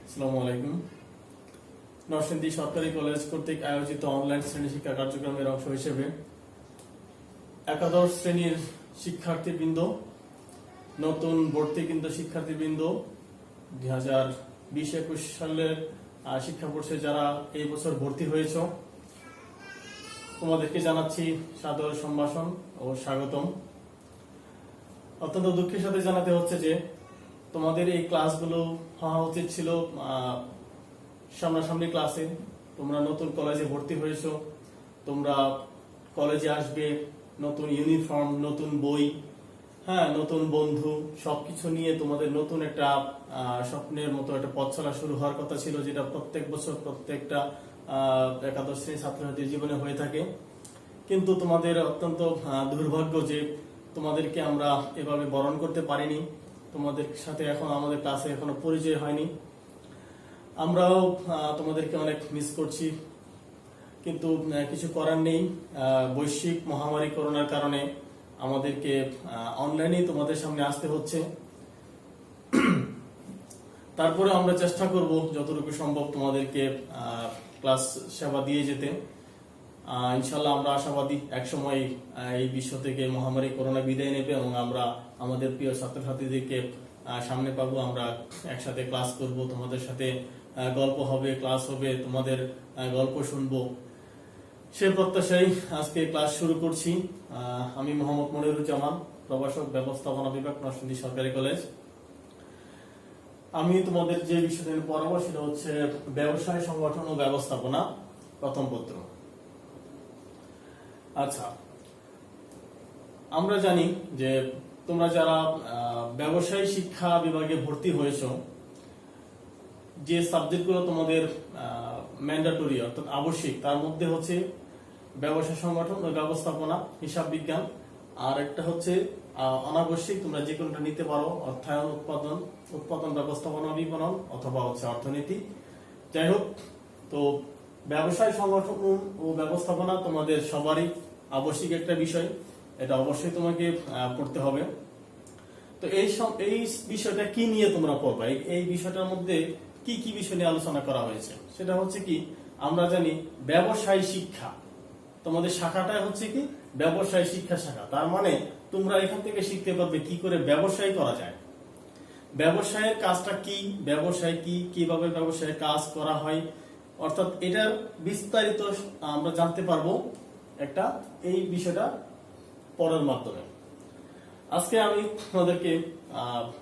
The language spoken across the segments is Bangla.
আসসালামু আলাইকুম। নরসিংদী সরকারি কলেজ কর্তৃক আয়োজিত অনলাইন শ্রেণী শিক্ষা কার্যক্রমের অংশ হিসেবে একাদশ শ্রেণীর শিক্ষার্থীবৃন্দ, নতুন ভর্তিকৃত শিক্ষার্থীবৃন্দ 2020-21 সালের শিক্ষাবর্ষে যারা এই বছর ভর্তি হয়েছ, তোমাদেরকে জানাচ্ছি সাদর সম্ভাষণ ও স্বাগতম। অত্যন্ত দুঃখের সাথে জানাতে হচ্ছে যে তোমাদের এই ক্লাসগুলো হওয়া উচিত ছিল সামনাসামনি ক্লাসে। তোমরা নতুন কলেজে ভর্তি হয়েছো, তোমরা কলেজে আসবে, নতুন ইউনিফর্ম, নতুন বই, নতুন বন্ধু, সবকিছু নিয়ে তোমাদের নতুন একটা স্বপ্নের মতো একটা পথ চলা শুরু হওয়ার কথা ছিল, যেটা প্রত্যেক বছর প্রত্যেকটা একাদশ শ্রেণীর ছাত্রছাত্রীর জীবনে হয়ে থাকে। কিন্তু তোমাদের অত্যন্ত দুর্ভাগ্য যে তোমাদেরকে আমরা এভাবে বরণ করতে পারিনি। তোমাদের সাথে এখন আমাদের ক্লাসে এখনো পরিচয় হয়নি। আমরাও তোমাদেরকে অনেক মিস করছি, কিন্তু কিছু করার নেই। বৈশ্বিক মহামারী করোনার কারণে আমাদেরকে অনলাইনে তোমাদের সামনে আসতে হচ্ছে। তারপরে আমরা চেষ্টা করব যতটুকু সম্ভব তোমাদেরকে ক্লাস সেবা দিয়ে যেতে। ইনশাল্লাহ আমরা আশাবাদী একসময় এই বিশ্ব থেকে মহামারী করোনা বিদায় নেবে এবং আমরা আমাদের প্রিয় ছাত্রছাত্রীদেরকে সামনে পাবো। আমরা একসাথে ক্লাস করব, তোমাদের সাথে গল্প হবে, ক্লাস হবে, তোমাদের গল্প শুনবো। সে প্রত্যাশায় আজকে ক্লাস শুরু করছি। আমি মোহাম্মদ মনিরুজ্জামান, প্রভাষক, ব্যবস্থাপনা বিভাগ, নরসিংদী সরকারি কলেজ। আমি তোমাদের যে বিষয়টা পড়াবো সেটা হচ্ছে ব্যবসায় সংগঠন ও ব্যবস্থাপনা, প্রথম পত্র। আচ্ছা, আমরা জানি যে তোমরা যারা ব্যবসায়ী শিক্ষা বিভাগে ভর্তি হয়েছ, যে সাবজেক্টগুলো তোমাদের ম্যান্ডেটরি অর্থাৎ আবশ্যিক, তার মধ্যে হচ্ছে ব্যবসায় সংগঠন ও ব্যবস্থাপনা, হিসাব বিজ্ঞান, আর একটা হচ্ছে অনাবশ্যিক, তোমরা যে কোনটা নিতে পারো, অর্থায়ন, উৎপাদন ব্যবস্থাপনা, বিপণন, অথবা হচ্ছে অর্থনীতি। যাই হোক, তো ব্যবসায় সংগঠন ও ব্যবস্থাপনা তোমাদের সবারই আবশ্যিক একটা বিষয়, এটা অবশ্যই তোমাকে পড়তে হবে। তো এই বিষয়টা কি নিয়ে তোমরা পড়বা, এই বিষয়টার মধ্যে কি কি বিষয় নিয়ে আলোচনা করা হয়েছে সেটা হচ্ছে কি, আমরা জানি ব্যবসায় শিক্ষা, তোমাদের শাখাটা হচ্ছে কি ব্যবসায় শিক্ষা শাখা। তার মানে তোমরা এখান থেকে শিখতে পারবে কি করে ব্যবসায় করা যায়, ব্যবসায়ের কাজটা কি, ব্যবসায় কি, কিভাবে ব্যবসায়ের কাজ করা হয়, অর্থাৎ এটার বিস্তারিত আমরা জানতে পারবো একটা এই বিষয়টা পড়ার মাধ্যমে। আজকে আমি তোমাদেরকে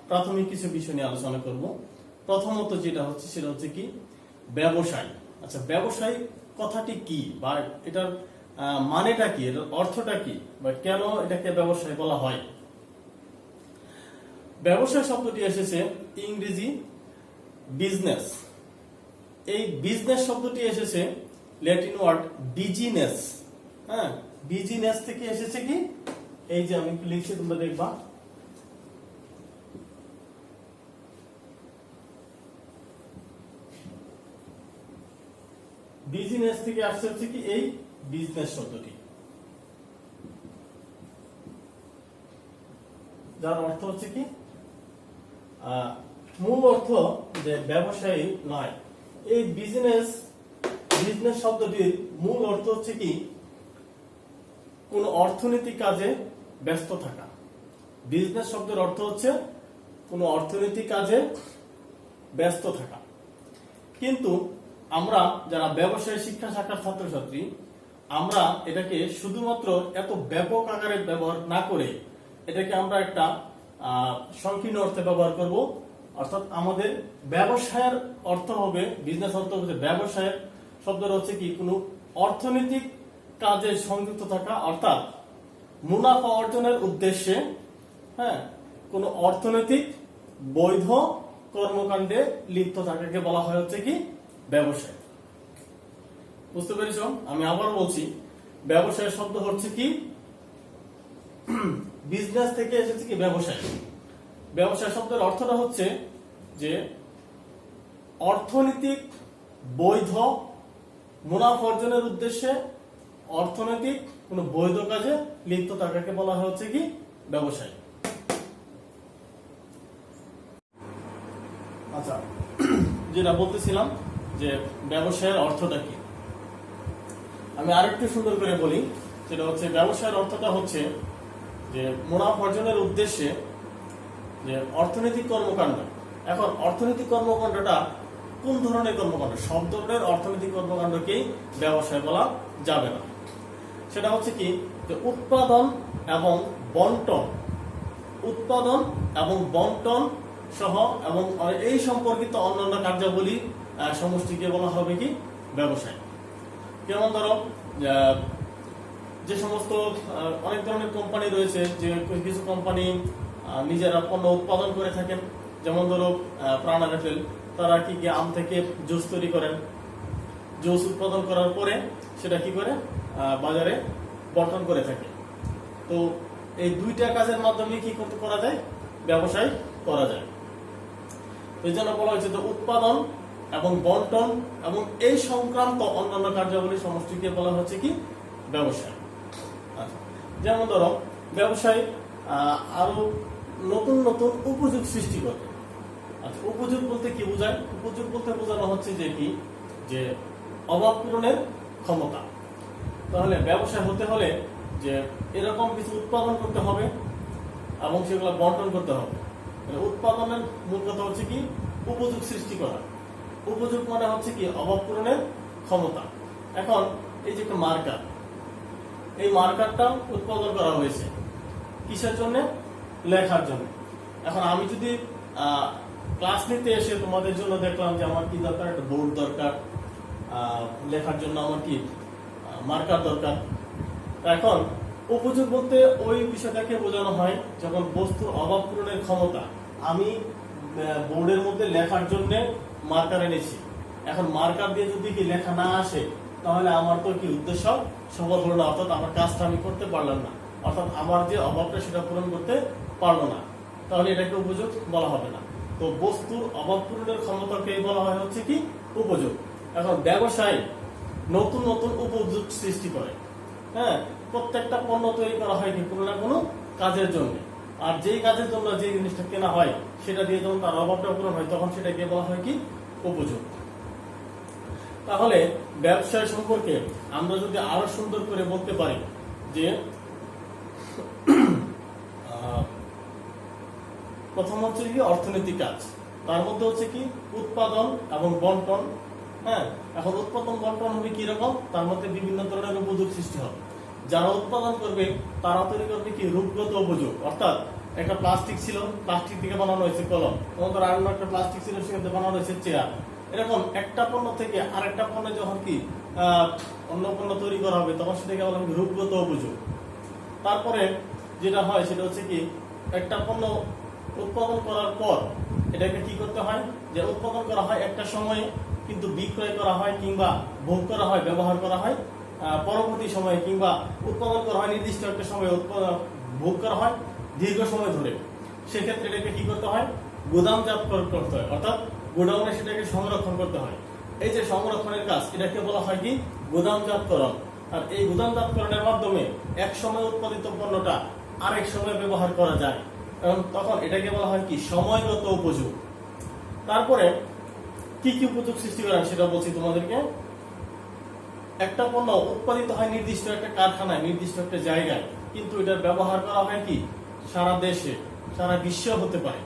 প্রাথমিক কিছু বিষয় নিয়ে আলোচনা করব। প্রথমত যেটা হচ্ছে সেটা হচ্ছে কি ব্যবসায়। আচ্ছা, ব্যবসায় কথাটি কি, বা এটার মানেটা কি, এটার অর্থটা কি, বা কেন এটাকে ব্যবসায় বলা হয়। ব্যবসায় শব্দটি এসেছে ইংরেজি বিজনেস। এই বিজনেস শব্দটি এসেছে ল্যাটিন ওয়ার্ড বিজিনেস। বিজিনেস থেকে এসেছে কি, এই যে আমি লিখছি তোমরা দেখবা, বিজিনেস থেকে আসছে হচ্ছে কি এই বিজনেস শব্দটি, যার অর্থ হচ্ছে কি মূল অর্থ যে ব্যবসায়ী নয়। এই বিজনেস শব্দটির মূল অর্থ হচ্ছে কি কোন অর্থনৈতিক কাজে ব্যস্ত থাকা। বিজনেস শব্দের অর্থ হচ্ছে কোন অর্থনৈতিক কাজে ব্যস্ত থাকা। কিন্তু আমরা যারা ব্যবসায় শিক্ষা শাখার ছাত্রছাত্রী, আমরা এটাকে শুধুমাত্র এত ব্যাপক আকারে ব্যবহার না করে এটাকে আমরা একটা সংকীর্ণ অর্থে ব্যবহার করব। অর্থাৎ আমাদের ব্যবসায়ের অর্থ হবে, বিজনেস অর্থ হচ্ছে ব্যবসায়ের শব্দের হচ্ছে কি কোনো অর্থনৈতিক কাজে সংযুক্ত থাকা, অর্থাৎ মুনাফা অর্জনের উদ্দেশ্যে কোন অর্থনৈতিক বৈধ কর্মকাণ্ডে লিপ্ত থাকাকে বলা হয় হচ্ছে কি ব্যবসায়। বুঝতে পেরেছ? আমি আবার বলছি, ব্যবসায় শব্দ হচ্ছে কি বিজনেস থেকে এসেছে কি ব্যবসায়। ব্যবসায় শব্দের অর্থটা হচ্ছে যে অর্থনৈতিক বৈধ মুনাফা অর্জনের উদ্দেশ্যে অর্থনৈতিক কোন বৈধ কাজে লিপ্ত থাকাকে বলা হয় হচ্ছে কি ব্যবসায়। আচ্ছা, যেটা বলতেছিলাম যে ব্যবসায়ের অর্থটা কি, আমি আরেকটু সুন্দর করে বলি। সেটা হচ্ছে ব্যবসায়ের অর্থটা হচ্ছে যে মুনাফা অর্জনের উদ্দেশ্যে যে অর্থনৈতিক কর্মকাণ্ড। এখন অর্থনৈতিক কর্মকাণ্ডটা কোন ধরনের কর্মকাণ্ড? সব ধরনের অর্থনৈতিক কর্মকাণ্ডকেই ব্যবসায় বলা যাবে না। সেটা হচ্ছে কি যে উৎপাদন এবং বন্টন, উৎপাদন এবং বন্টন সহ এবং এই সম্পর্কিত অন্যান্য কার্যাবলী সমষ্টিকে বলা হবে কি ব্যবসায়। যেমন ধরো যে সমস্ত অনেক ধরনের কোম্পানি রয়েছে, যে কিছু কোম্পানি নিজেরা পণ্য উৎপাদন করে থাকেন। যেমন ধরো প্রাণা রেফেল, তারা কি আম থেকে জুস তৈরি করেন। জুস উৎপাদন করার পরে সেটা কি করে বাজারে বন্টন করে থাকে। তো এই দুইটা কাজের মাধ্যমে কি করতে করা যায়? ব্যবসায় করা যায়। এই জন্য বলা হয়েছে যে উৎপাদন এবং বন্টন এবং এই সংক্রান্ত অন্যান্য কার্যাবলী সমষ্টিকে বলা হচ্ছে কি ব্যবসায়। যেমন ধরো ব্যবসায় আরো নতুন নতুন উপযোগ সৃষ্টি করে। আচ্ছা, উপযোগ বলতে কি বোঝায়? উপযোগ বলতে বোঝানো হচ্ছে যে কি যে অভাব পূরণের ক্ষমতা। তাহলে ব্যবসায় হতে হলে যে এরকম কিছু উৎপাদন করতে হবে এবং সেগুলো বন্টন করতে হবে। উৎপাদনের মূল কথা হচ্ছে কি উপযোগ সৃষ্টি করা। উপযোগ মানে হচ্ছে কি অভাব পূরণের ক্ষমতা। এখন এই যে একটা মার্কার, এই মার্কারটা উৎপাদন করা হয়েছে কিসের জন্য? লেখার জন্য। এখন আমি যদি ক্লাস নিতে এসে তোমাদের জন্য দেখলাম যে আমার কি দরকার, একটা বোর্ড দরকার, লেখার জন্য আমার কি মার্কার দরকার। এখন উপযোগ বলতে ওই বিষয়টাকে বোঝানো হয় যখন বস্তুর অভাব পূরণের ক্ষমতা। আমি বোর্ডের মধ্যে লেখার জন্য মার্কার এনেছি, এখন মার্কার দিয়ে যদি কি লেখা না আসে তাহলে আমার তো কি উদ্দেশ্য সফল হলো না, অর্থাৎ আমার কাজটা আমি করতে পারলাম না, অর্থাৎ আমার যে অভাবটা সেটা পূরণ করতে পারলো না, তাহলে এটাকে উপযোগ বলা হবে না। তো বস্তুর অভাব পূরণের ক্ষমতাকে বলা হয় হচ্ছে কি উপযোগ। এখন ব্যবসায় নতুন নতুন উপযোগ সৃষ্টি করে। হ্যাঁ, প্রত্যেকটা পণ্য তৈরি করা হয় কি কোনো না কোনো কাজের জন্য, আর যেই কাজের জন্য যে জিনিসটা কেনা হয় সেটা দিয়ে যখন তার অভাবটা পূরণ হয় তখন সেটাকে বলা হয় কি উপযোগ। তাহলে ব্যবসায় সম্পর্কে আমরা যদি আরো সুন্দর করে বলতে পারি যে প্রথম হচ্ছে কি অর্থনৈতিক কাজ, তার মধ্যে হচ্ছে কি উৎপাদন এবং বন্টন। হ্যাঁ, এখন উৎপাদন বন্টন হবে কি রকম? তার মধ্যে বিভিন্ন ধরনের উপযোগ সৃষ্টি হবে। যারা উৎপাদন করবে তারা তৈরি করবে কি রূপগত উপযোগ, অর্থাৎ একটা প্লাস্টিক ছিল, প্লাস্টিক থেকে বানানো হয়েছে কলম, এবং তার আরো একটা প্লাস্টিক ছিল, সেখানে বানানো হয়েছে চেয়ার। এরকম একটা পণ্য থেকে আরেকটা পণ্য যখন কি অন্য পণ্য তৈরি করা হবে তখন সেটাকে বলা হবে রূপগত উপযোগ। তারপরে যেটা হয় সেটা হচ্ছে কি একটা পণ্য উৎপাদন করার পর এটাকে কি করতে হয়, যে উৎপাদন করা হয় একটা সময়ে, কিন্তু বিক্রয় করা হয় কিংবা ভোগ করা হয়, ব্যবহার করা হয় পরবর্তী সময়ে, কিংবা উৎপাদন করা হয় নির্দিষ্ট একটা সময়ে, ভোগ করা হয় দীর্ঘ সময় ধরে। সেক্ষেত্রে এটাকে কি করতে হয়? গুদামজাত করতে হয়, অর্থাৎ গোডাউনে সেটাকে সংরক্ষণ করতে হয়। এই যে সংরক্ষণের কাজ, এটাকে বলা হয় কি গুদামজাতকরণ। আর এই গুদামজাতকরণের মাধ্যমে এক সময় উৎপাদিত পণ্যটা আরেক সময় ব্যবহার করা যায়, এবং তখন এটাকে বলা হয় কি সময়গত উপযোগ। তারপরে কি কি উপযোগ সৃষ্টি করেন সেটা বলছি তোমাদেরকে। একটা পণ্য উৎপাদিত হয় নির্দিষ্ট একটা কারখানায়, নির্দিষ্ট একটা জায়গায়, কিন্তু এটার ব্যবহার করা হয় কি সারা দেশে, সারা বিশ্ব হতে পারে।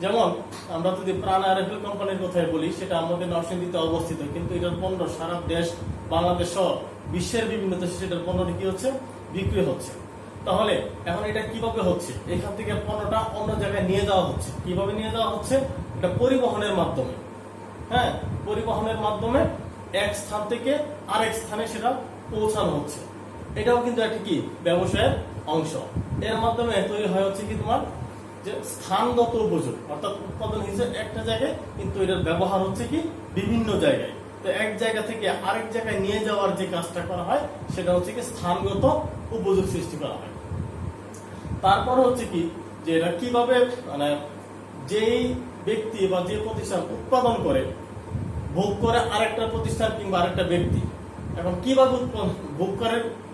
যেমন আমরা যদি প্রাণা রেফেল কোম্পানির কথাই বলি, সেটা আমাদের নরসিংদীতে অবস্থিত, কিন্তু এটার পণ্য সারা দেশ, বাংলাদেশ সহ বিশ্বের বিভিন্ন দেশে সেটার পণ্যটি কি হচ্ছে বিক্রি হচ্ছে। তাহলে এখন এটা কিভাবে হচ্ছে? এখান থেকে পণ্যটা অন্য জায়গায় নিয়ে যাওয়া হচ্ছে। কিভাবে নিয়ে যাওয়া হচ্ছে? এটা পরিবহনের মাধ্যমে। হ্যাঁ, পরিবহনের মাধ্যমে এক স্থান থেকে আরেক স্থানে সেটা পৌঁছানো হচ্ছে। এটাও কিন্তু একটা কি ব্যবসায়ের অংশ। এর মাধ্যমে তৈরি হয় হচ্ছে কি তোমার যে স্থানগত উপযোগ, অর্থাৎ উৎপাদন হিসেবে একটা জায়গায়, কিন্তু এটার ব্যবহার হচ্ছে কি বিভিন্ন জায়গায়। তো এক জায়গা থেকে আরেক জায়গায় নিয়ে যাওয়ার যে কাজটা করা হয় সেটা হচ্ছে কি স্থানগত উপযোগ সৃষ্টি করা হয়। তারপর হচ্ছে কি যে এটা কিভাবে মানে যেই ব্যক্তি বা যে প্রতিষ্ঠান উৎপাদন করে ভোগ করে আরেকটা প্রতিষ্ঠান কিংবা আরেকটা ব্যক্তি, এখন কিভাবে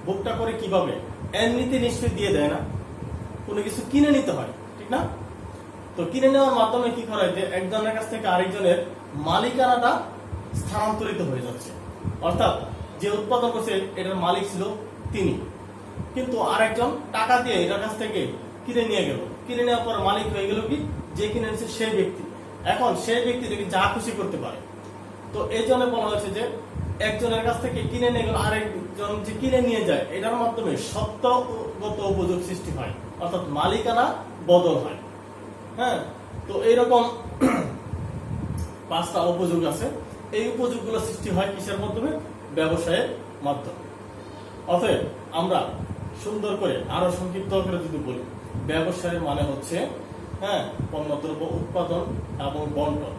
ভোগটা করে কিভাবে? এমনিতে নিশ্চয়ই দিয়ে দেয় না, কোনো কিছু কিনে নিতে হয়, ঠিক না? তো কিনে নেওয়ার মাধ্যমে কি করা হয় যে একজনের কাছ থেকে আরেকজনের মালিকানাটা স্থানান্তরিত হয়ে যাচ্ছে। অর্থাৎ যে উৎপাদন করছে এটার মালিক ছিল তিনি, কিন্তু আরেকজন টাকা দিয়ে এটার কাছ থেকে কিনে নিয়ে গেল। কিনে নেওয়ার পর মালিক হয়ে গেল কি, যে কিনে নিচ্ছে সেই ব্যক্তি। এখন সেই ব্যক্তি থেকে যা খুশি করতে পারে। তো এই জন্য বলা হয়েছে যে একজনের কাছ থেকে কিনে নিয়ে গেল, আরেকজন যে কিনে নিয়ে যায়, এটার মাধ্যমে সত্যগত উপযোগ সৃষ্টি হয়, অর্থাৎ মালিকানা বদল হয়। হ্যাঁ, তো এইরকম 5টা উপযোগ আছে। এই উপযোগগুলো সৃষ্টি হয় কিসের মাধ্যমে? ব্যবসায়ের মাধ্যমে। অতএব আমরা সুন্দর করে আরো সংক্ষিপ্ত করে যদি বলি, ব্যবসায়ের মানে হচ্ছে পণ্যদ্রব্য উৎপাদন এবং বন্টন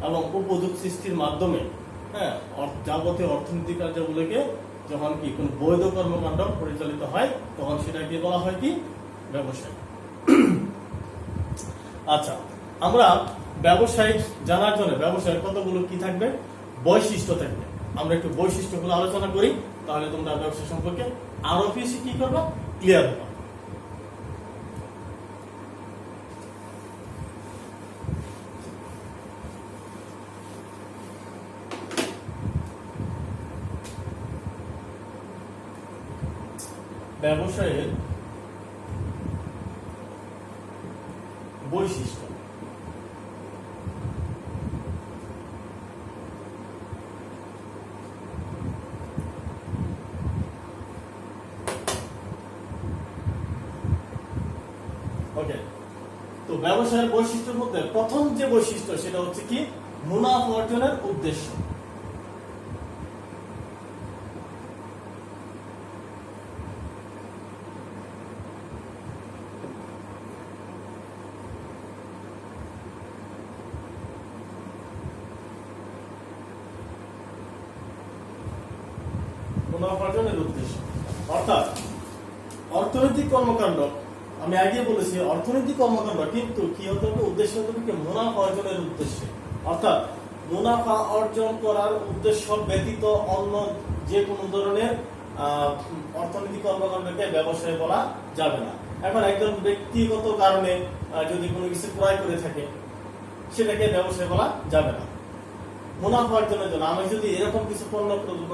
এবং উপযোগ সৃষ্টির মাধ্যমে যাবতীয় অর্থনৈতিক কার্যগুলোকে যখন কি কোন বৈধ কর্মকাণ্ড পরিচালিত হয় তখন সেটাকে বলা হয় কি? ব্যবসায়। আচ্ছা, আমরা ব্যবসায়িক জানার জন্য ব্যবসায়ের কতগুলো কি থাকবে? বৈশিষ্ট্য থাকবে। আমরা একটু বৈশিষ্ট্যগুলো আলোচনা করি, তাহলে তোমরা ব্যবসা সম্পর্কে আরো বেশি কি করবা? ক্লিয়ার হবে। ব্যবসায়ের বৈশিষ্ট্য। ওকে, তো ব্যবসায়ের বৈশিষ্ট্যের মধ্যে প্রথম যে বৈশিষ্ট্য সেটা হচ্ছে কি? মুনাফা অর্জনের উদ্দেশ্য। মুনাফা অর্জনের উদ্দেশ্য অর্থাৎ অর্থনৈতিক কর্মকাণ্ড, আমি আগে বলেছি অর্থনৈতিক কর্মকাণ্ড, কিন্তু কি হতে হবে? উদ্দেশ্য হতে হবে মুনাফা অর্জনের উদ্দেশ্যে। অর্থাৎ মুনাফা অর্জন করার উদ্দেশ্য ব্যতীত অন্য যে কোনো ধরনের অর্থনৈতিক কর্মকাণ্ডকে ব্যবসায় বলা যাবে না। এখন একজন ব্যক্তিগত কারণে যদি কোনো কিছু ক্রয় করে থাকে সেটাকে ব্যবসায় বলা যাবে না। মুনাফা অর্জনের জন্য আমি যদি এরকম কিছু পণ্য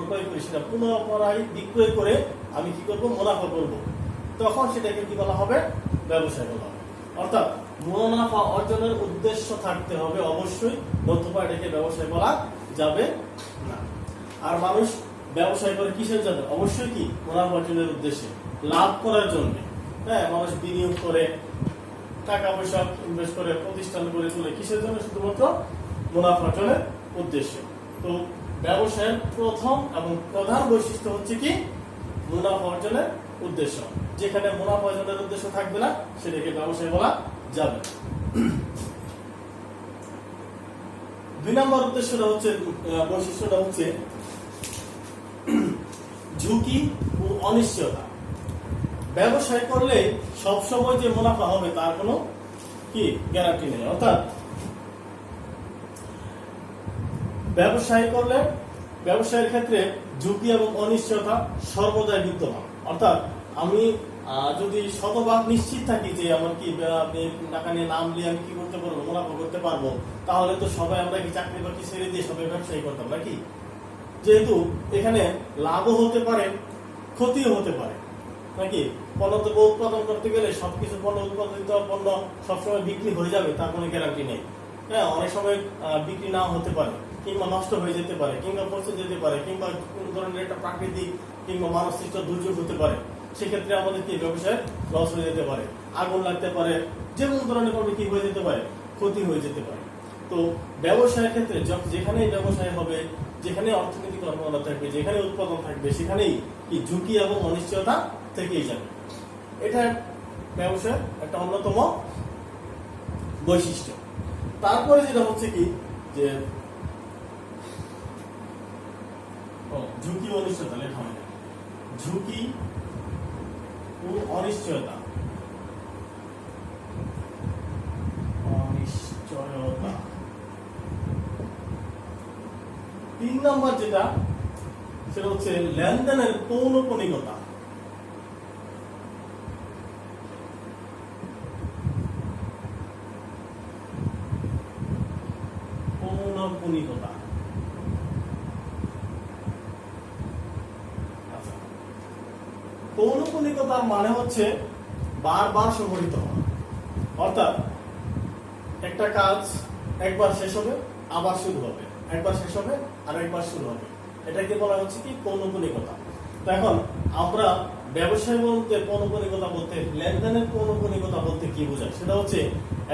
ক্রয় করি, সেটা পুনরায় বিক্রয় করে আমি কি করব? মুনাফা করব, তখন সেটাকে কি বলা হবে? ব্যবসায় বলা হবে। অর্থাৎ মুনাফা অর্জনের উদ্দেশ্য থাকতে হবে অবশ্যই, নতুবা এটাকে ব্যবসায় বলা যাবে না। আর মানুষ ব্যবসায় করে কিসের জন্য? অবশ্যই কি? মুনাফা অর্জনের উদ্দেশ্যে, লাভ করার জন্য। মানুষ বিনিয়োগ করে, টাকা পয়সা ইনভেস্ট করে, প্রতিষ্ঠান করে তোলে কিসের জন্য? শুধুমাত্র মুনাফা অর্জনের উদ্দেশ্যে। তো ব্যবসায়ের প্রথম এবং প্রধান বৈশিষ্ট্য হচ্ছে কি? মুনাফা অর্জনের উদ্দেশ্য। যেখানে মুনাফা অর্জনের উদ্দেশ্য থাকবে না সেটাকে ব্যবসায় বলা যাবে। 2 নম্বর উদ্দেশ্যটা হচ্ছে, বৈশিষ্ট্যটা হচ্ছে ঝুঁকি ও অনিশ্চয়তা। ব্যবসায় করলে সবসময় যে মুনাফা হবে তার কোনো কি গ্যারান্টি নেই। অর্থাৎ ব্যবসায়ের ক্ষেত্রে ঝুঁকি এবং অনিশ্চয়তা সর্বদাই বিদ্যমান। অর্থাৎ আমি যদি শতভাগ নিশ্চিত থাকি যে আমার কি টাকা নিয়ে নাম নিয়ে আমি কি করতে পারবো? মুনাফা করতে পারবো, তাহলে তো সবাই আমরা কি চাকরি বাকরি ছেড়ে দিয়ে সবাই ব্যবসায়ী করতাম নাকি? যেহেতু এখানে লাভও হতে পারে, ক্ষতিও হতে পারে নাকি? পণ্যদ্রব্য উৎপাদন করতে গেলে সবকিছু উৎপাদিত পণ্য সবসময় বিক্রি হয়ে যাবে তার কোনো গ্যারান্টি নেই। অনেক সময় বিক্রি নাও হতে পারে, কিংবা নষ্ট হয়ে যেতে পারে, কিংবা পচে যেতে পারে, কিংবা কোন ধরনের একটা প্রাকৃতিক কিংবা মানসিক দুর্যোগ হতে পারে। সেক্ষেত্রে আমাদের কি ব্যবসায় লস হয়ে যেতে পারে, আগুন লাগতে পারে, যে কোনো ধরনের কি হয়ে যেতে পারে? ক্ষতি হয়ে যেতে পারে। তো ব্যবসায়ের ক্ষেত্রে যেখানেই ব্যবসায় হবে, যেখানে অর্থনৈতিক কর্মকাণ্ড থাকবে, যেখানে উৎপাদন থাকবে, সেখানেই কি ঝুঁকি এবং অনিশ্চয়তা থেকেই যাবে। এটা ব্যবসায়ের একটা অন্যতম বৈশিষ্ট্য। তারপরে যেটা হচ্ছে কি, যে ঝুঁকি ও অনিশ্চয়তা লেখা হয় না, ঝুঁকি ও অনিশ্চয়তা। 3 নম্বর যেটা, সেটা হচ্ছে লেনদেনের পৌনঃপুনিকতা। পৌনঃপুনিকতা। আচ্ছা, পৌনঃপুনিকতার মানে হচ্ছে বারবার সংঘটিত হওয়া, অর্থাৎ একটা কাজ একবার শেষ হবে আবার শুরু হবে, একবার শেষ হবে আর একবার শুরু হবে, এটাকে বলা হচ্ছে কি পৌনঃপুনিকতা। তো এখন আমরা ব্যবসায় বলতে পৌনঃপুনিকতা বলতে লেনদেনের পৌনঃপুনিকতা বলতে কি বোঝায়, সেটা হচ্ছে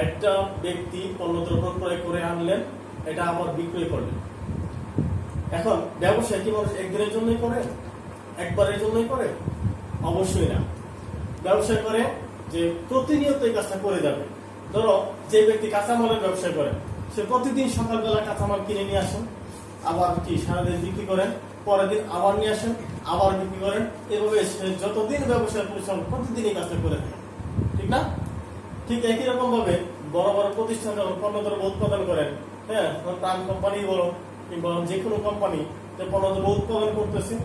একটা ব্যক্তি পণ্যদ্রব্য ক্রয় করে আনলেন, এটা আবার বিক্রয় করলেন। এখন ব্যবসায় কি মানুষ একদিনের জন্যই করে, একবারের জন্যই করে? অবশ্যই না। ব্যবসায় করে যে প্রতিনিয়ত এই কাজটা করে যাবে। ধরো যে ব্যক্তি কাঁচামালের ব্যবসা করে, সে প্রতিদিন সকালবেলা কাঁচামাল কিনে নিয়ে আসেন, আবার কি সারাদিন বিক্রি করেন, পরের দিন আবার নিয়ে আসেন, আবার বিক্রি করেন, এভাবে সে যতদিন ব্যবসায় পরিশ্রম প্রতিদিন এই কাজটা করে থাকে, ঠিক না? ঠিক একই রকম ভাবে বড় বড় প্রতিষ্ঠান যখন পণ্যদ্রব্য উৎপাদন করেন, হ্যাঁ, প্রাণ কোম্পানি বলো কিংবা যে কোনো কোম্পানি যে পণ্যদ্রব্য উৎপাদন করতেছে,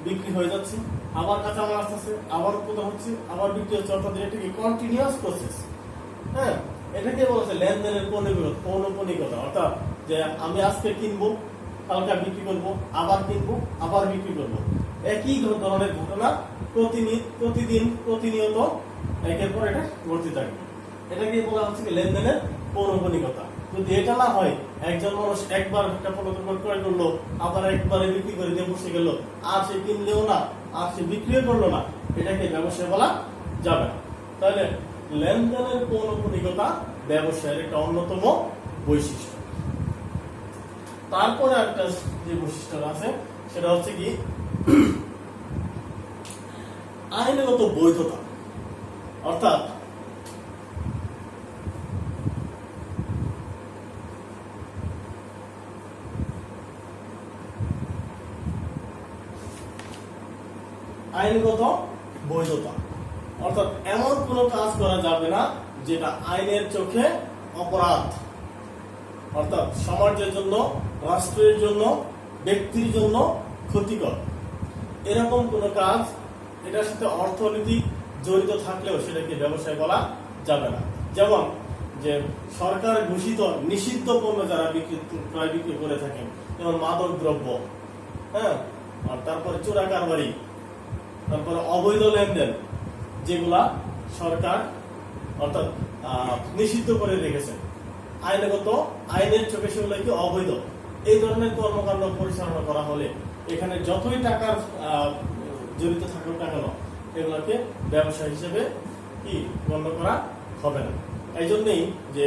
বিক্রি হয়ে যাচ্ছে, আবার কাঁচামাল আসতেছে, আবার উৎপাদন হচ্ছে, আবার বিক্রি হচ্ছে, অর্থাৎ এটা কি কন্টিনিউয়াস প্রসেস। হ্যাঁ, এটাকে বলেছে লেনদেনের পৌনঃপুনিকতা, অর্থাৎ যে আমি আজকে কিনবো, কালকে বিক্রি করবো, আবার কিনবো, আবার বিক্রি করবো, একই ধরনের ঘটনা প্রতিদিন প্রতিনিয়ত একের পর এটা ঘটতে থাকবে। এটাকে বলা হচ্ছে কি লেনদেনের পৌনঃপুনিকতা। যদি এটা না হয়, একজন মানুষ একবার একটা পণ্য ক্রয় করলো, আবার একবারে বিক্রি করে দিয়ে বসে গেল, আর সে কিনলেও না, আর সে বিক্রিও করলো না, এটাকে ব্যবসায় বলা যাবে না। তাহলে লেনদেনের পৌনঃপুনিকতা ব্যবসায়ের একটা অন্যতম বৈশিষ্ট্য। তারপরে একটা যে বৈশিষ্ট্য আছে সেটা হচ্ছে কি আইনগত বৈধতা, অর্থাৎ আইনগত বৈধতা, অর্থাৎ এমন কোন কাজ করা যাবে না যেটা আইনের চোখে অপরাধ, অর্থাৎ সমাজের জন্য, রাষ্ট্রের জন্য, ব্যক্তির জন্য ক্ষতিকর। এরকম কোন কাজ, এটার সাথে অর্থনীতি জড়িত থাকলেও সেটাকে ব্যবসায় বলা যাবে না। যেমন যে সরকার ঘোষিত নিষিদ্ধ পণ্য যারা ক্রয় বিক্রি করে থাকেন, যেমন মাদক দ্রব্য, হ্যাঁ, আর তারপরে চোরা কারবারি, তারপরে অবৈধ লেনদেন, যেগুলা সরকার অর্থাৎ নিষিদ্ধ করে রেখেছে, আইনগত আইনের চোখে সেগুলো কি অবৈধ, এই ধরনের কর্মকাণ্ড পরিচালনা করা হলে এখানে যতই টাকার জড়িত থাকুক না কেন, এগুলোকে ব্যবসা হিসেবে কি গণ্য করা হবে না। এই জন্যই যে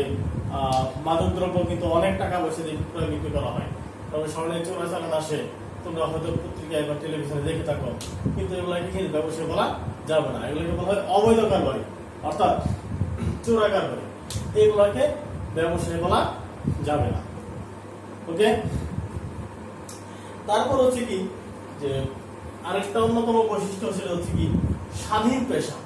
মাদক দ্রব্য কিন্তু অনেক টাকা পয়সা দিয়ে ক্রয় বিক্রি করা হয়, তবে স্বর্ণের চোরাচালান আসে, তোমরা হয়তো পত্রিকায় বা টেলিভিশনে দেখে থাকো, কিন্তু এগুলোকে কিন্তু ব্যবসায় বলা যাবে না। এগুলোকে বলা হয় অবৈধ কারবারি, অর্থাৎ চোরা কারবারি, এগুলোকে ব্যবসায় বলা যাবে না। ওকে, তারপর হচ্ছে কি যে আরেকটা অন্যতম বৈশিষ্ট্য, সেটা হচ্ছে কি স্বাধীন পেশা।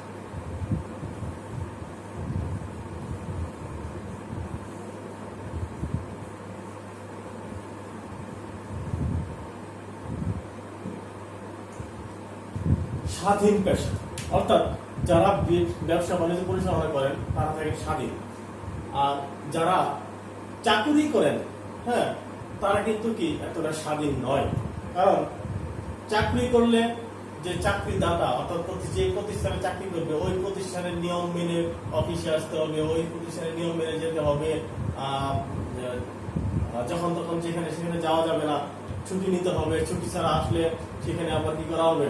স্বাধীন পেশা, অর্থাৎ যারা ব্যবসা বাণিজ্য পরিচালনা করেন তারা থাকেন স্বাধীন, আর যারা চাকুরি করেন, হ্যাঁ, তারা কিন্তু কি এতটা স্বাধীন নয়। কারণ চাকরি করলে যে চাকরিদাতা, অর্থাৎ যে প্রতিষ্ঠানে চাকরি করবে ওই প্রতিষ্ঠানের নিয়ম মেনে অফিসে আসতে হবে, ওই প্রতিষ্ঠানের নিয়ম মেনে যেতে হবে, যখন তখন যেখানে সেখানে যাওয়া যাবে না, ছুটি নিতে হবে, ছুটি ছাড়া আসলে সেখানে আবার কি করা হবে,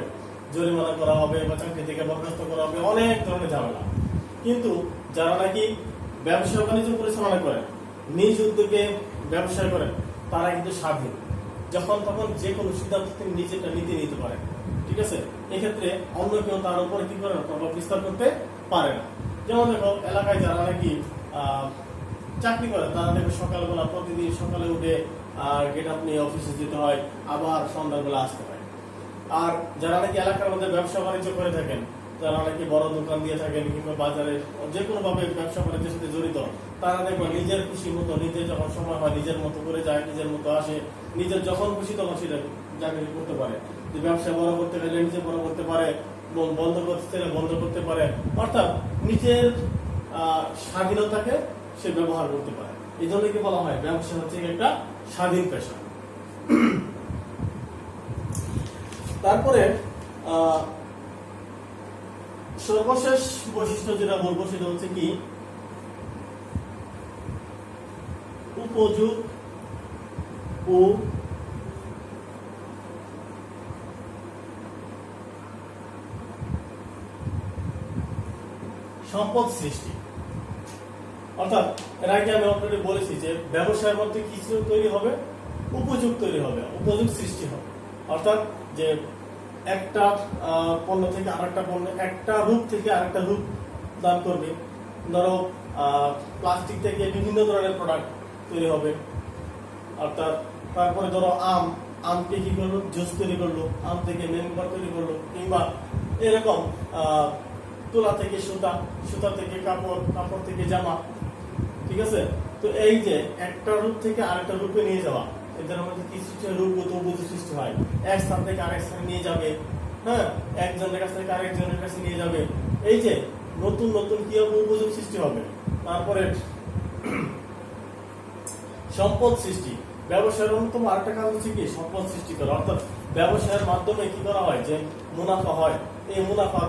জরিমানা করা হবে বা চাকরি থেকে বরখাস্ত করা হবে, অনেক ধরনের ঝামেলা। কিন্তু যারা নাকি ব্যবসা বাণিজ্য পরিচালনা করেন, নিজ উদ্যোগে ব্যবসা করেন, তারা কিন্তু স্বাধীন, যখন তখন যে কোনো সিদ্ধান্ত তিনি নিজেটা নিতে পারেন, ঠিক আছে? এক্ষেত্রে অন্য কেউ তার উপরে কি করে না, প্রভাব বিস্তার করতে পারে না। যেমন দেখো এলাকায় যারা নাকি চাকরি করে, তারা দেখবে সকালবেলা প্রতিদিন সকালে উঠে গেট আপ নিয়ে অফিসে যেতে হয়, আবার সন্ধ্যাবেলা আসতে হয়। আর যারা নাকি এলাকার মধ্যে ব্যবসা বাণিজ্য করে থাকেন, যারা নাকি বড় দোকান দিয়ে থাকেন কিংবা বাজারে যে কোনো ভাবে ব্যবসা বাণিজ্যের সাথে জড়িত, তারা দেখবে নিজের খুশি মতো, নিজের যখন সময় হয় নিজের মতো করে যায়, নিজের মতো আসে, নিজের যখন খুশি তখন সেটা চাকরি করতে পারে। যে ব্যবসা বড় করতে গেলে নিজে বড় করতে পারে, বন্ধ করতে চাইলে বন্ধ করতে পারে, অর্থাৎ নিজের স্বাধীনতাকে সে ব্যবহার করতে পারে। এই জন্য কি বলা হয় ব্যবসা হচ্ছে একটা স্বাধীন পেশা। তারপরে সর্বশেষ বৈশিষ্ট্য যেটা বলবো সেটা হচ্ছে কি উপযোগ ও সম্পদ সৃষ্টি। অর্থাৎ এর আগে আমি আপনাকে বলেছি যে ব্যবসায়ের মধ্যে কিছু তৈরি হবে, উপযোগ তৈরি হবে, উপযোগ সৃষ্টি হবে। অর্থাৎ যে একটা পণ্য থেকে আরেকটা পণ্য, একটা রূপ থেকে আরেকটা রূপ দান করবে। ধরো প্লাস্টিক থেকে বিভিন্ন ধরনের প্রোডাক্ট তৈরি হবে। অর্থাৎ তারপরে ধরো আমকে কি করলো, জুস তৈরি করলো, আম থেকে মেনবার তৈরি করলো, কিংবা এরকম তুলা থেকে সুতা, সুতা থেকে কাপড়, কাপড় থেকে জামা। ঠিক আছে? তো এই যে একটা রূপ থেকে আরেকটা রূপে নিয়ে যাওয়া, এদের মধ্যে কি সৃষ্টি হয়, রূপগত উপযোগ সৃষ্টি হয়। এক স্থান থেকে আরেক স্থানে নিয়ে যাবে, হ্যাঁ, একজনের কাছ থেকে আরেকজনের কাছে নিয়ে যাবে। এই যে নতুন নতুন কি হবে, উপযোগ সৃষ্টি হবে। তারপরে সম্পদ সৃষ্টি। ব্যবসায়ের অন্যতম আরেকটা কাজ হচ্ছে কি সম্পদ সৃষ্টি করা। অর্থাৎ ব্যবসায়ের মাধ্যমে কি করা হয়, যে মুনাফা হয়, এই মুনাফা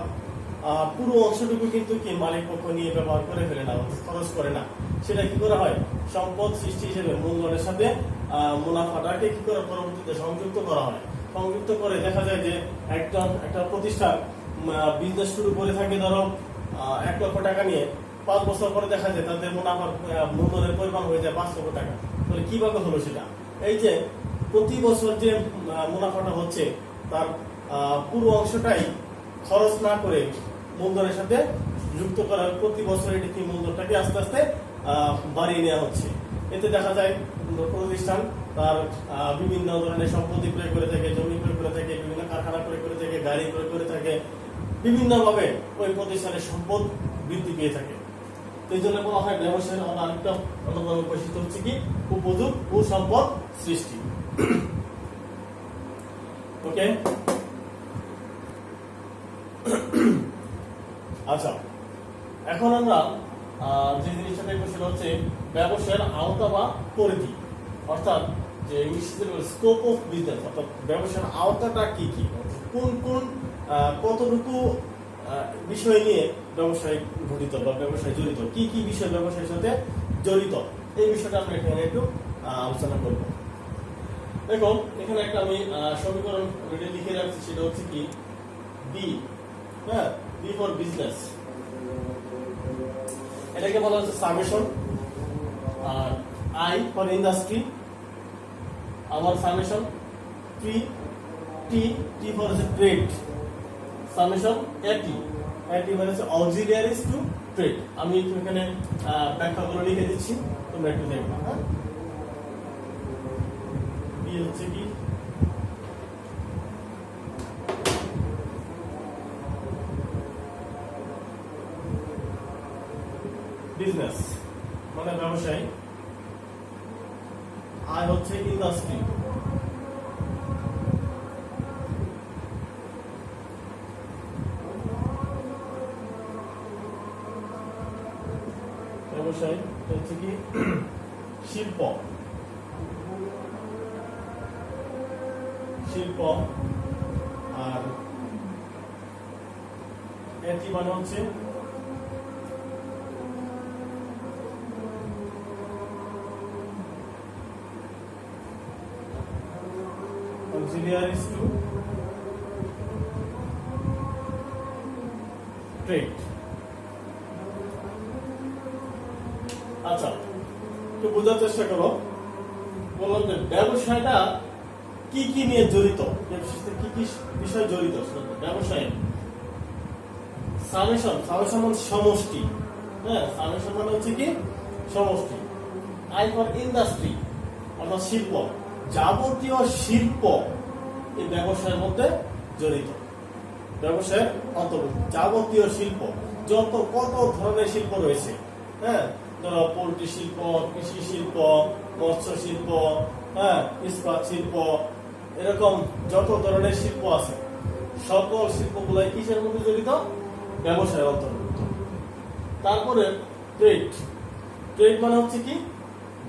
পুরো অংশটুকু কিন্তু কি মালিক পক্ষ নিয়ে ব্যবহার করে ফেলে না, খরচ করে না। সেটা কি করা হয়, সম্পদ সৃষ্টি হিসেবে মূলধনের সাথে মুনাফাটাকে কি করে পরবর্তীতে সংযুক্ত করা হয়। সংযুক্ত করে দেখা যায় যে একটা প্রতিষ্ঠান বিজনেস শুরু করে থাকে ধরো 1 লক্ষ টাকা নিয়ে, 5 বছর পরে দেখা যায় তাদের মুনাফার মূলধনের পরিমাণ হয়ে যায় 5 লক্ষ টাকা। তাহলে কিভাবে হলো সেটা? এই যে প্রতি বছর যে মুনাফাটা হচ্ছে তার পুরো অংশটাই খরচ না করে মূলধনের সাথে যুক্ত করার, প্রতি বছর এটি কি মূলধনটাকে আস্তে আস্তে বাড়িয়ে নেওয়া হচ্ছে। এতে দেখা যায় প্রতিষ্ঠান তার বিভিন্ন ধরনের সম্পত্তি প্রয়োগ করে থাকে, জমি প্রয়োগ করে থাকে, বিভিন্ন কারখানা প্রয়োগ করে থাকে, গাড়ি প্রয়োগ করে থাকে, বিভিন্ন ভাবে ওই প্রতিষ্ঠানের সম্পদ বৃদ্ধি পেয়ে থাকে। এই জন্য বলা হয় ব্যবসায়ের আরেকটা অন্যতম বৈশিষ্ট্য হচ্ছে কি উপযোগ ও সম্পদ সৃষ্টি। ওকে, আচ্ছা, এখন আমরা যে জিনিসটা দেখবো সেটা হচ্ছে ব্যবসায়ের আওতা বা পরিধি। অর্থাৎ যে ইংলিশে স্কোপ অফ বিজনেস, অর্থাৎ ব্যবসার আওতাটা কি কি, কোন কোন কতটুকু বিষয় নিয়ে ব্যবসায় ঘটিত বা ব্যবসায় জড়িত, কি কি বিষয় ব্যবসায়ের সাথে জড়িত, এই বিষয়টা আমরা এখানে একটু আলোচনা করব। দেখো এখানে একটা আমি সমীকরণ লিখে রাখছি, সেটা হচ্ছে কি বি, হ্যাঁ, বি ফর বিজনেস। এটাকে বলা হচ্ছে সামেশন। আর আই ফর ইন্ডাস্ট্রি, আমার summation. T T T for হচ্ছে ট্রেড, সামেশন এটি, এটি মানে হচ্ছে অক্সিলিয়ারিজ টু ট্রেড। আমি একটু এখানে ব্যাখ্যাগুলো লিখে দিচ্ছি, তোমরা একটু দেখবা। হ্যাঁ, বি হচ্ছে কি বিজনেস মানে ব্যবসায়, আই হচ্ছে ইন্ডাস্ট্রি, ব্যবসায় হচ্ছে কি শিল্প, শিল্প। আর এটি মানে হচ্ছে auxiliaries to trade। আচ্ছা, একটু বোঝার চেষ্টা করো। বললাম যে ব্যবসায়টা কি কি নিয়ে জড়িত, কি কি বিষয় জড়িত ব্যবসায়। সামেশন, সামেশন মানে সমষ্টি, হ্যাঁ, সামেশন মানে হচ্ছে কি সমষ্টি। আই ফর ইন্ডাস্ট্রি অর্থাৎ শিল্প, যাবতীয় শিল্প এই ব্যবসায়ের মধ্যে জড়িত, ব্যবসায়ের অন্তর্ভুক্ত। যাবতীয় শিল্প, কত ধরনের শিল্প রয়েছে, হ্যাঁ, ধরো পোল্ট্রি শিল্প, কৃষি শিল্প, মৎস্য শিল্প, হ্যাঁ, ইস্পাত শিল্প, এরকম যত ধরনের শিল্প আছে সকল শিল্পগুলাই কিসের মধ্যে জড়িত, ব্যবসায়ের অন্তর্ভুক্ত। তারপরে ট্রেড, ট্রেড মানে হচ্ছে কি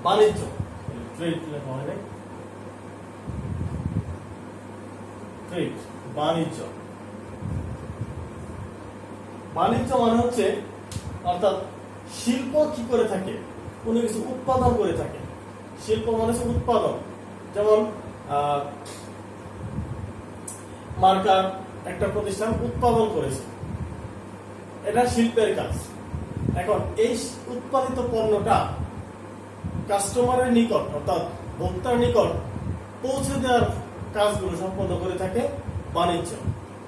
বাণিজ্য, ট্রেড লেখা হয় নাই, ট্রেড বাণিজ্য। বাণিজ্য মানে হচ্ছে অর্থাৎ শিল্প কি করে থাকে, কোনো কিছু উৎপাদন করে থাকে। শিল্প মানে হচ্ছে উৎপাদন। যেমন মার্কার একটা প্রতিষ্ঠান উৎপাদন করেছে, এটা শিল্পের কাজ। এখন এই উৎপাদিত পণ্যটা কাস্টমারের নিকট অর্থাৎ ভোক্তার নিকট পৌঁছে দেওয়ার কাজগুলো সম্পন্ন করে থাকে বাণিজ্য।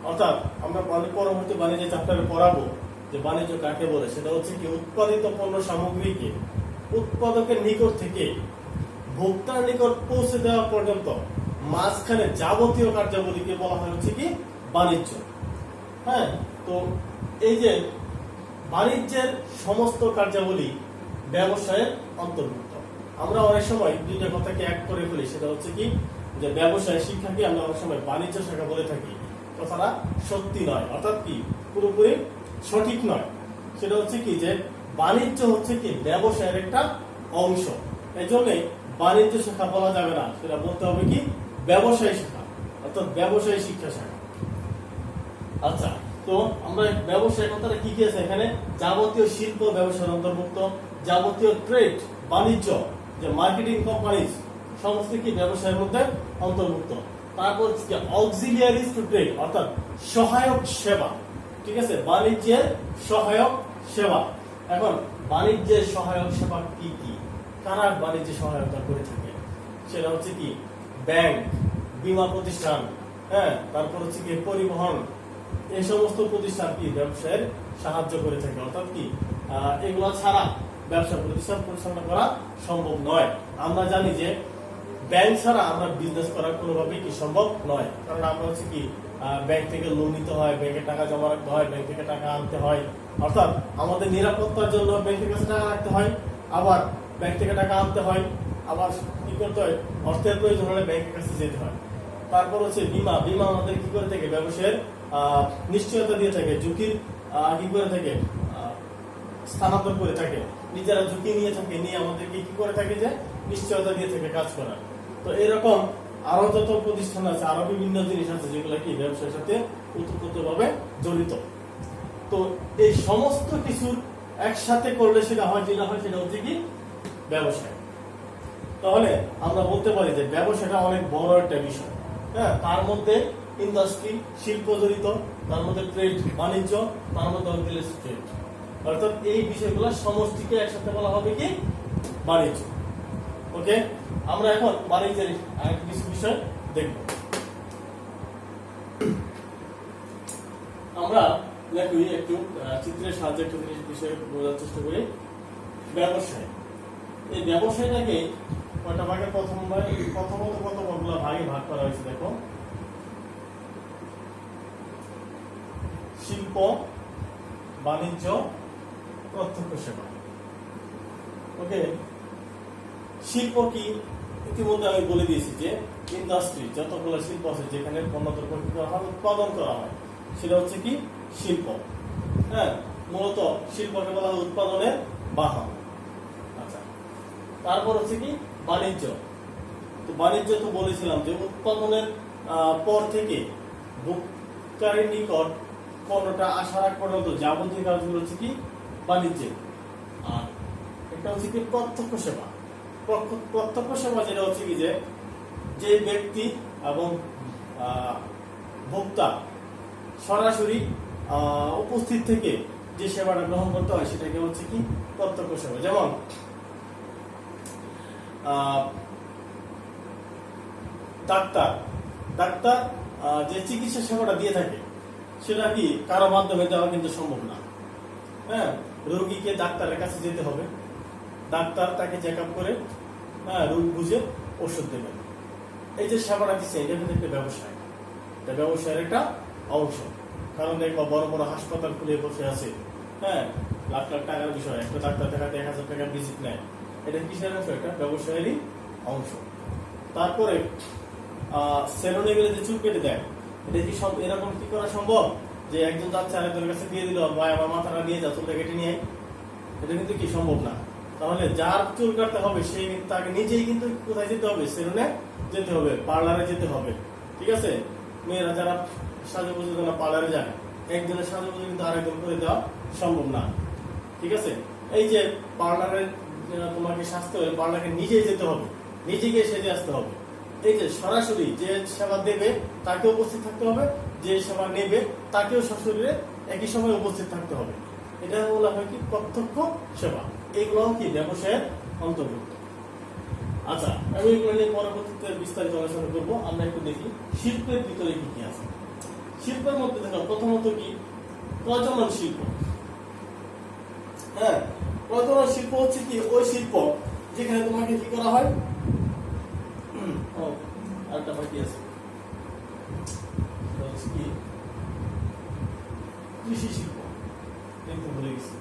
অর্থাৎ আমরা পরবর্তী বাণিজ্য চ্যাপ্টারে পড়াবো যে বাণিজ্য কাকে বলে। সেটা হচ্ছে কি উৎপাদিত পণ্য সামগ্রীকে উৎপাদকের নিকট থেকে ভোক্তার নিকট পৌঁছে দেওয়া পর্যন্ত মাঝখানে যাবতীয় কার্যাবলীকে বলা হয় হচ্ছে কি বাণিজ্য। হ্যাঁ, তো এই যে বাণিজ্যের সমস্ত কার্যাবলী ব্যবসায়ের অন্তর্ভুক্ত। আমরা অনেক সময় দুইটা কথাকে এক করে ফেলি, সেটা হচ্ছে কি যে ব্যবসায় শিক্ষাকে আমরা অনেক সময় বাণিজ্য শাখা বলে থাকি। কথাটা সত্যি নয়, অর্থাৎ কি পুরোপুরি সঠিক নয়। সেটা হচ্ছে কি যে বাণিজ্য হচ্ছে কি ব্যবসায়ের একটা অংশ, এই জন্য বাণিজ্য শাখা বলা যাবে না, সেটা বলতে হবে কি ব্যবসায়ী শাখা অর্থাৎ ব্যবসায়ী শিক্ষা শাখা। আচ্ছা, তো আমরা ব্যবসায় কথাটা কি কি আছে এখানে, যাবতীয় শিল্প ব্যবসার অন্তর্ভুক্ত, যাবতীয় ট্রেড বাণিজ্য যে মার্কেটিং কোম্পানিজ সমস্ত কি ব্যবসায়ের মধ্যে অন্তর্ভুক্ত। তারপর অক্সিলিয়ারিজ টু ট্রেড অর্থাৎ সহায়ক সেবা। ঠিক আছে, বাণিজ্যের সহায়ক সেবা। এখন বাণিজ্যের সহায়ক সেবা কি কি, কারা বাণিজ্যে সহায়তা করে থাকে? সেটা হচ্ছে কি ব্যাংক, বীমা প্রতিষ্ঠান, হ্যাঁ, তারপর হচ্ছে কি পরিবহন, এই সমস্ত প্রতিষ্ঠান কি ব্যবসায়ের সাহায্য করে থাকে। অর্থাৎ কি এগুলো ছাড়া ব্যবসা প্রতিষ্ঠান পরিচালনা করা সম্ভব নয়। আমরা জানি যে ব্যাংক ছাড়া আমরা বিজনেস করা কোনোভাবেই কি সম্ভব নয়, কারণ আমরা হচ্ছে কি ব্যাংক থেকে লোন নিতে হয়, ব্যাংকে টাকা জমা রাখতে হয়, ব্যাংক থেকে টাকা আনতে হয়। অর্থাৎ আমাদের নিরাপত্তার জন্য ব্যাংকের কাছে টাকা রাখতে হয়, আবার ব্যাংক থেকে টাকা আনতে হয়, আবার কি করতে হয় অর্থের প্রয়োজন হলে ব্যাংকের কাছে যেতে হয়। তারপর হচ্ছে বীমা, বীমা আমাদের কি করে থাকে ব্যবসায়ের নিশ্চয়তা দিয়ে থাকে, ঝুঁকির কি করে থাকে স্থানান্তর করে থাকে, নিজেরা ঝুঁকি নিয়ে থাকে, নিয়ে আমাদেরকে কি করে থাকে যে নিশ্চয়তা দিয়ে থাকে কাজ করার। তো এরকম আরো যত প্রতিষ্ঠান আছে, আরো বিভিন্ন জিনিস আছে যেগুলো কি ব্যবসার সাথে ওতপ্রোতভাবে জড়িত। তো এই সমস্ত কিছু একসাথে করলে সেটা হয়, যেটা হয় সেটা হচ্ছে কি ব্যবসায়। তাহলে আমরা বলতে পারি যে ব্যবসাটা অনেক বড় একটা বিষয়। হ্যাঁ, তার মধ্যে ইন্ডাস্ট্রি শিল্প জড়িত, তার মধ্যে ট্রেড বাণিজ্য, তার মধ্যে ট্রেড, অর্থাৎ এই বিষয়গুলো সমষ্টিকে একসাথে বলা হবে কি বাণিজ্য। ওকে, আমরা এখন বাণিজ্যের আরেকটি কিছু বিষয় দেখব। আমরা দেখি একটু চিত্রের সাহায্যে একটু বিষয় বোঝার চেষ্টা করি। ব্যবসায়, এই ব্যবসায়টাকে কয়টা ভাগে প্রথমত কতগুলো ভাগে ভাগ করা হয়েছে দেখো। শিল্প, বাণিজ্য, প্রত্যক্ষ সেবা। ওকে, শিল্প কি ইতিমধ্যে আমি বলে দিয়েছি যে ইন্ডাস্ট্রি যতগুলো শিল্প আছে যেখানে পণ্য দ্রব্য উৎপাদন করা হয় সেটা হচ্ছে কি শিল্প। হ্যাঁ, মূলত শিল্পকে বলা হয় উৎপাদনের বাহন। আচ্ছা, তারপর হচ্ছে কি বাণিজ্য। তো বাণিজ্য তো বলেছিলাম যে উৎপাদনের পর থেকে ভোক্তার নিকট পণ্যটা আসার আগ পর্যন্ত যাবতীয় কাজগুলো হচ্ছে কি বাণিজ্যের। আর এটা হচ্ছে কি প্রত্যক্ষ সেবা। প্রত্যক্ষ সেবা যেটা হচ্ছে কি যে ব্যক্তি এবং ভোক্তা সরাসরি উপস্থিত থেকে যে সেবাটা গ্রহণ করতে হয় সেটাকে হচ্ছে কি প্রত্যক্ষ সেবা। যেমন ডাক্তার যে চিকিৎসা সেবাটা দিয়ে থাকে সেটা কি কারো মাধ্যমে দেওয়া কিন্তু সম্ভব না। হ্যাঁ, রোগীকে ডাক্তারের কাছে যেতে হবে, ডাক্তার তাকে চেক আপ করে রোগ বুঝে ওষুধ দেবেন। এই যে সেবাটা দিচ্ছে এটা কিন্তু একটা ব্যবসায়, এটা ব্যবসায়ের একটা অংশ। কারণ দেখবো বড় বড় হাসপাতাল খুলে বসে আছে, হ্যাঁ, লাখ লাখ টাকার বিষয়, একটা ডাক্তার দেখাতে 1000 টাকার ভিজিট নেয়, এটা কিসের অংশ? এটা ব্যবসায়েরই অংশ। তারপরে সেলুনে গেলে যে চুল কেটে দেয়, এটা কি এরকম কি করা সম্ভব যে একজন যাচ্ছে আরেকজনের কাছে দিয়ে দিল, ভাই আমার মাথাটা নিয়ে যা চুলটা কেটে নিয়ে, এটা কিন্তু কি সম্ভব না। তাহলে যার চুল কাটতে হবে সেই তাকে নিজেই কিন্তু কোথায় যেতে হবে, সেলুনে যেতে হবে, পার্লারে যেতে হবে। ঠিক আছে, মেয়েরা যারা সাজুগুজুর জন্য পার্লারে যায়, একজনের সাজুগুজু কিন্তু আরেকজন করে দেওয়া সম্ভব না। ঠিক আছে, এই যে পার্লারে তোমাকে সাজতে হবে, পার্লারে নিজেই যেতে হবে, নিজেকে সেজে আসতে হবে। এই যে সরাসরি যে সেবা দেবে তাকে উপস্থিত থাকতে হবে, যে সেবা নেবে তাকেও সশরীরে একই সময় উপস্থিত থাকতে হবে। এটা বলা হয় কি প্রত্যক্ষ সেবা। এইগুলো কি ব্যবসায়ের অন্তর্ভুক্ত। আচ্ছা, আমি এগুলো নিয়ে পরবর্তীতে বিস্তারিত আলোচনা করবো। আমরা একটু দেখি শিল্পের ভিতরে কি কি আছে। শিল্পের মধ্যে দেখো প্রথমত কি প্রজনন শিল্প। হ্যাঁ, প্রজনন শিল্প হচ্ছে কি ওই শিল্প যেখানে তোমাকে কি করা হয়, আরেকটা বাকি আছে, কি কৃষি শিল্প, দেখতে ভুলে গেছি।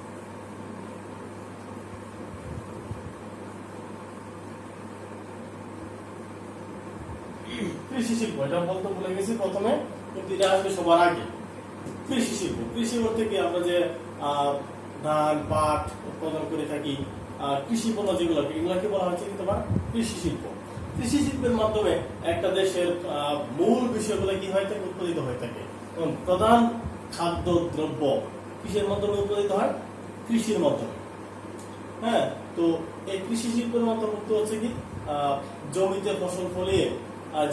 কৃষি শিল্প, এটা বলতে ভুলে গেছি প্রথমে, কিন্তু এটা আসবে সবার আগে। কৃষি শিল্প, কৃষি বলতে কি আমরা যে ধান পাট উৎপাদন করে থাকি, কৃষি পণ্য যেগুলোকে, এগুলোকে বলা হচ্ছে কি তোমার কৃষি শিল্প। কৃষি শিল্পের মাধ্যমে একটা দেশের মূল বিষয়গুলো কি হয়ে থাকে, উৎপাদিত হয়ে থাকে। এবং প্রধান খাদ্য দ্রব্য কৃষির মাধ্যমে উৎপাদিত হয়, কৃষির মাধ্যমে। হ্যাঁ, তো এই কৃষি শিল্পের মাধ্যমে হচ্ছে কি জমিতে ফসল ফলিয়ে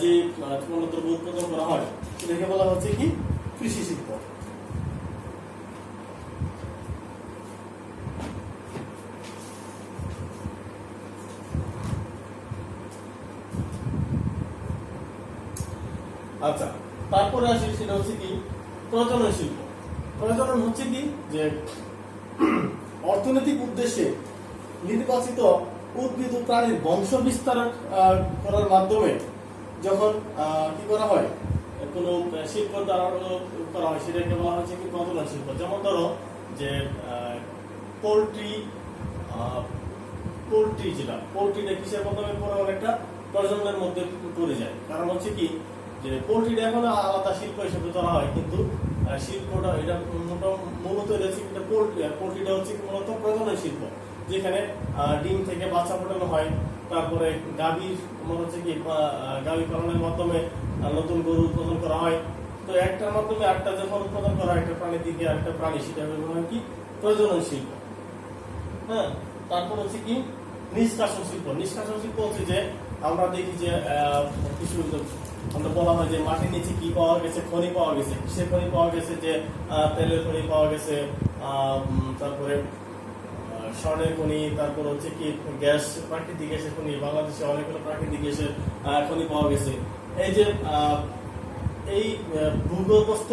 যে পণ্য দ্রব্য উৎপাদন করা হয় সেটাকে বলা হচ্ছে কি কৃষি শিল্প। আচ্ছা, তারপরে আসি সেটা হচ্ছে কি প্রজনন শিল্প। প্রজনন হচ্ছে কি যে অর্থনৈতিক উদ্দেশ্যে নির্বাচিত উদ্ভিদ ও প্রাণীর বংশ বিস্তার করার মাধ্যমে যখন কি করা হয়, কোন শিল্প দ্বারা করা হয় সেটাকে বলা হচ্ছে কি প্রজনন শিল্প। যেমন ধরো যে পোল্ট্রি, যেটা পোল্ট্রিটা কিসের মাধ্যমে পরে অনেকটা প্রজননের মধ্যে পড়ে যায়। কারণ হচ্ছে কি যে পোল্ট্রিটা এখন আলাদা শিল্প হিসেবে ধরা হয়, কিন্তু শিল্পটা এটা মূলত রেসিপিটা পোল্ট্রিটা হচ্ছে মূলত প্রজনন শিল্প, যেখানে ডিম থেকে বাচ্চা ফোটানো হয়, তারপরে গাভীর হচ্ছে কি গাভী পালনের মাধ্যমে নতুন গরু উৎপাদন করা হয়। তো একটার মাধ্যমে একটা যখন উৎপাদন করা হয়, একটা প্রাণী থেকে আরেকটা প্রাণী, সেটা হলো কি প্রজনন শিল্প। হ্যাঁ, তারপর হচ্ছে কি নিষ্কাশন শিল্প। নিষ্কাশন শিল্প হচ্ছে যে আমরা দেখি যে কিছু আমরা বলা হয় যে মাটির নিচে কি পাওয়া গেছে, খনি পাওয়া গেছে, কিসের খনি পাওয়া গেছে, যে তেলের খনি পাওয়া গেছে, তারপরে স্বর্ণের খনি, তারপর হচ্ছে কি গ্যাস, প্রাকৃতিক গ্যাসের খনি, বাংলাদেশে অনেকগুলো প্রাকৃতিক গ্যাসের খনি পাওয়া গেছে। এই যে এই ভূগর্ভস্থ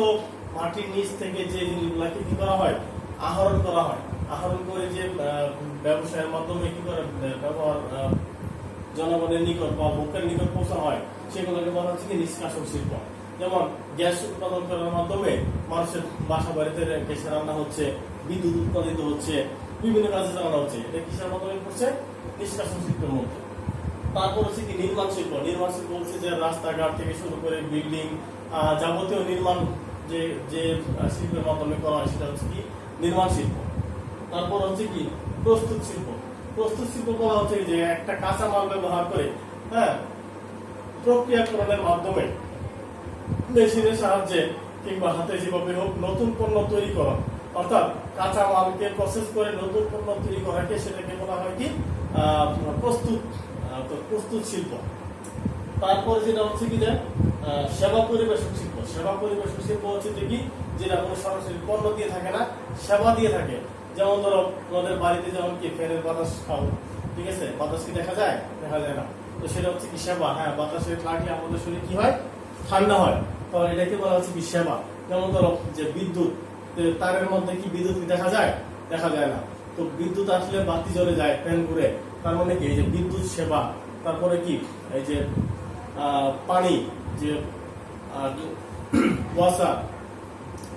মাটির নিচ থেকে যে জিনিসগুলাকে কি করা হয়, আহরণ করা হয়, আহরণ করে যে ব্যবসায়ের মাধ্যমে কি করে ব্যবহার জনগণের নিকট বা ভোক্তার নিকট পৌঁছানো হয়, সেগুলোকে বলা হচ্ছে কি নিষ্কাশন শিল্প। যেমন গ্যাস উৎপাদন করার মাধ্যমে মানুষের বাসা বাড়িতে গ্যাসে রান্না হচ্ছে, বিদ্যুৎ উৎপাদিত হচ্ছে, বিভিন্ন কাজে চালানো হচ্ছে, এটা কিসের মাধ্যমে করছে, নিষ্কাশন শিল্পের মধ্যে। তারপর হচ্ছে কি নির্মাণ শিল্প। নির্মাণ শিল্প হচ্ছে যে রাস্তাঘাট থেকে শুরু করে বিল্ডিং, যাবতীয় নির্মাণ যে যে শিল্পের মাধ্যমে করা হয় সেটা হচ্ছে কি নির্মাণ শিল্প। তারপর হচ্ছে কি প্রস্তুত শিল্প। প্রস্তুত শিল্প বলা হচ্ছে যে একটা কাঁচা মাল ব্যবহার করে, হ্যাঁ, প্রক্রিয়াকরণের মাধ্যমে মেশিনের সাহায্যে কিংবা হাতে যেভাবে হোক নতুন পণ্য তৈরি করা, অর্থাৎ কাঁচা মালকে প্রসেস করে নতুন পণ্য তৈরি করাকে সেটাকে বলা হয় কি প্রস্তুত শিল্প। তারপরে যেটা হচ্ছে কি যে সেবা পরিবেশন শিল্প। সেবা পরিবেশন শিল্প হচ্ছে যে কি যেটা কোনো সরাসরি পণ্য দিয়ে থাকে না, সেবা দিয়ে থাকে। যেমন ধরো আমাদের বাড়িতে যেমন কি ফ্যানের বাতাস খাও, ঠিক আছে, বাতাস কি দেখা যায়, দেখা যায় না, তো সেটা হচ্ছে কি সেবা। হ্যাঁ, বাতাসে লাগলে আমাদের শরীর কি হয়, ঠান্ডা হয়, তাহলে এটাকে বলা হচ্ছে কি সেবা। যেমন ধরো যে বিদ্যুৎ, তারের মধ্যে কি বিদ্যুৎ দেখা যায়, দেখা যায় না, তো বিদ্যুৎ আসলে বাতি জ্বলে যায়, ফ্যান ঘুরে, তার মানে কি এই যে বিদ্যুৎ সেবা। তারপরে কি এই যে পানি, যে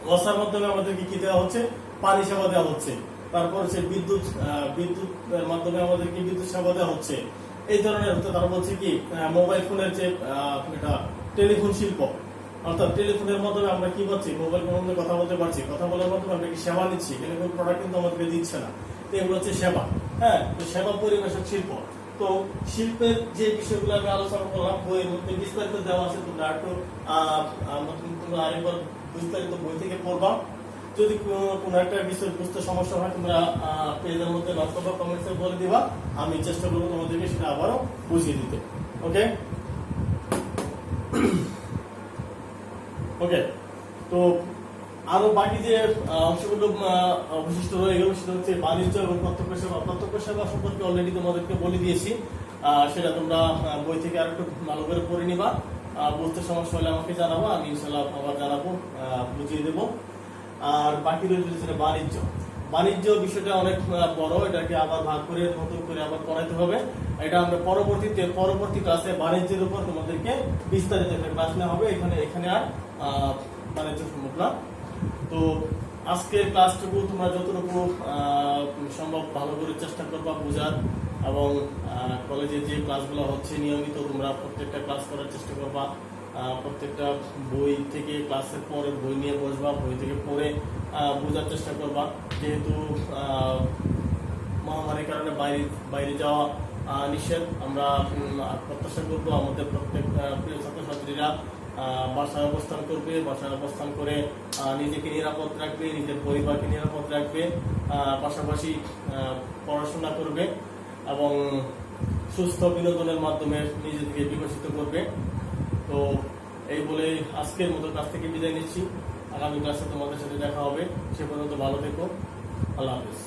ওয়াসার মাধ্যমে আমাদেরকে কি দেওয়া হচ্ছে, পানি সেবা দেওয়া হচ্ছে। তারপর হচ্ছে বিদ্যুতের মাধ্যমে আমাদেরকে বিদ্যুৎ সেবা দেওয়া হচ্ছে, এই ধরনের হচ্ছে। তারপর হচ্ছে কি মোবাইল ফোনের যে এটা টেলিফোন শিল্প, অর্থাৎ টেলিফোনের মাধ্যমে আমরা কি পাচ্ছি, মোবাইল ফোনের মধ্যে কথা বলতে পারছি, কথা বলার মাধ্যমে আমরা কি সেবা নিচ্ছি, টেলিফোন প্রোডাক্ট কিন্তু আমাদেরকে দিচ্ছে না, তো এগুলো হচ্ছে সেবা। হ্যাঁ, তো সেবা পরিবেশক শিল্প। তো শিল্পের যে বিষয়গুলো আমি আলোচনা করলাম বইয়ের মধ্যে বিস্তারিত দেওয়া আছে, তোমরা একটু তোমরা আরেকবার বিস্তারিত বই থেকে পড়বা। যদি কোনো একটা বিষয় বুঝতে সমস্যা হয় তোমরা পেজের মধ্যে বক্তব্য কমেন্টসে বলে দিবা, আমি চেষ্টা করবো তোমাদেরকে সেটা আবারও বুঝিয়ে দিতে। ওকে ওকে, তো আরো বাকি যে অংশগুলো অবশিষ্ট রয়ে গেল সেটা হচ্ছে বাণিজ্য এবং প্রত্যক্ষ সেবা। প্রত্যক্ষ সেবা সম্পর্কে অলরেডি তোমাদেরকে বলে দিয়েছি, সেটা তোমরা বই থেকে আর একটু ভালো করে পড়ে নিবা। বুঝতে সমস্যা হলে আমাকে জানাবো, আমি ইনশাল্লাহ আবার জানাবো, বুঝিয়ে দেবো। আর বাকি রয়েছে বাণিজ্য। বাণিজ্য বিষয়টা অনেক বড়, এটাকে আবার ভাগ করে নতুন করে আবার পড়াইতে হবে। এটা আমরা পরবর্তী ক্লাসে বাণিজ্যের উপর তোমাদেরকে বিস্তারিত একটা ক্লাস নেওয়া হবে। এখানে আর বাণিজ্য সম্ভব না। তো আজকের ক্লাসটুকু তোমরা যতটুকু সম্ভব ভালো করে চেষ্টা করবা বোঝার, এবং কলেজে যে ক্লাসগুলো হচ্ছে নিয়মিত তোমরা প্রত্যেকটা ক্লাস করার চেষ্টা করবা। প্রত্যেকটা বই থেকে ক্লাসের পরে বই নিয়ে বসবা, বই থেকে পড়ে বোঝার চেষ্টা করবা। যেহেতু মহামারীর কারণে বাইরে যাওয়া নিষেধ, আমরা প্রত্যাশা করবো আমাদের প্রত্যেক প্রিয় ছাত্রছাত্রীরা বাসায় অবস্থান করবে, বাসায় অবস্থান করে নিজেকে নিরাপদ রাখবে, নিজের পরিবারকে নিরাপদ রাখবে, পাশাপাশি পড়াশোনা করবে এবং সুস্থ বিনোদনের মাধ্যমে নিজেকে বিকশিত করবে। তো এই বলে আজকের মতো ক্লাস থেকে বিদায় নিচ্ছি। আগামী ক্লাসে তোমাদের সাথে দেখা হবে। সে পর্যন্ত ভালো থেকো। আল্লাহ হাফিজ।